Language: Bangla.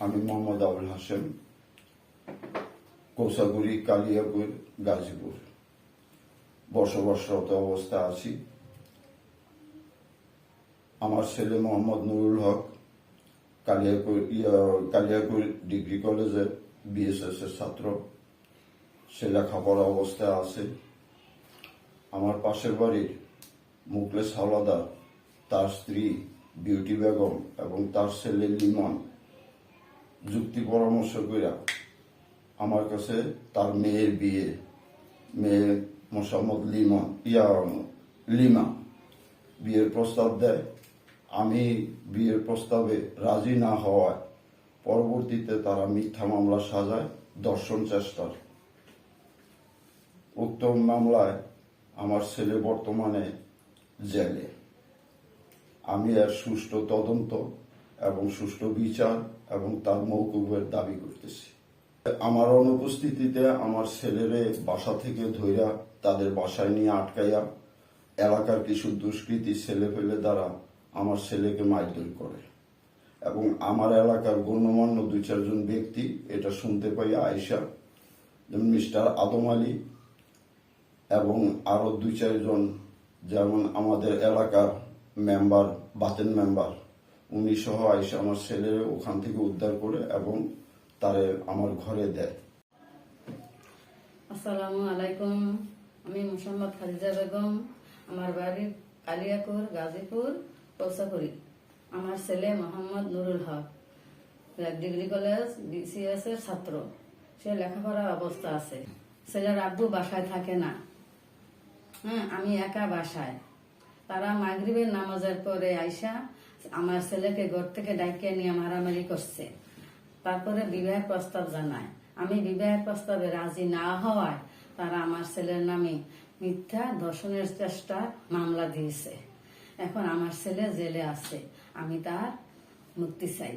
আমি মোহাম্মদ আবুল হাশেম, কোসাগুড়ি, কালিয়াপুর, গাজীপুর বসবাসরত অবস্থায় আছি। আমার ছেলে মোহাম্মদ নুরুল হক কালিয়াপুর ডিগ্রি কলেজের বিএসএস এর ছাত্র। সে লেখাপড়া অবস্থায় আছে। আমার পাশের বাড়ির মুখলেস হাওলাদার, তার স্ত্রী বিউটি বেগম এবং তার ছেলে লিমন যুক্তি পরামর্শ করে আমার কাছে তার মেয়ের মেয়ে মোসাম্মদ লিমা বিয়ের প্রস্তাব দেয়। আমি বিয়ের প্রস্তাবে রাজি না হওয়ায় পরবর্তীতে তারা মিথ্যা মামলা সাজায় ধর্ষণ চেষ্টার। উক্ত মামলায় আমার ছেলে বর্তমানে জেলে। আমি এর সুষ্ঠু তদন্ত এবং সুষ্ঠু বিচার এবং তার মওকুফের দাবি করতেছি। আমার অনুপস্থিতিতে আমার ছেলেরে বাসা থেকে ধইরা তাদের বাসায় নিয়ে আটকাইয়া এলাকার কিছু দুষ্কৃতী ছেলেপেলে দ্বারা আমার ছেলেকে মারধর করে এবং আমার এলাকার গণ্যমান্য 2-4 জন ব্যক্তি এটা শুনতে পাইয়া আয়সা, যেমন মিস্টার আদম আলী এবং আরো 2-4 জন, যেমন আমাদের এলাকার মেম্বার, বাতেন মেম্বার, উনি সহ আয়সা আমার ছেলের ওখান থেকে উদ্ধার করে এবং তারে আমার ঘরে দেয়। আসসালামু আলাইকুম। আমি মোসাম্মদ খাদিজা বেগম। আমার বাড়ি কালিয়াপুর, গাজীপুর, কৌসাগুড়ি। আমার ছেলে মোহাম্মদ নুরুল হক ডিগ্রি কলেজ বিসিএস এর ছাত্র। সে লেখাপড়া অবস্থা আছে। ছেলের আব্বু বাসায় থাকে না। আমি একা বাসায়। তারা মাগরিবের নামাজের পরে আইসা আমার ছেলেকে ঘর থেকে ডাইকে নিয়ে মারামারি করছে। তারপরে বিবাহের প্রস্তাব জানায়। আমি বিবাহের প্রস্তাবে রাজি না হওয়ায় তারা আমার ছেলের নামে মিথ্যা ধর্ষণের চেষ্টা মামলা দিয়েছে। এখন আমার ছেলে জেলে আছে। আমি তার মুক্তি চাই।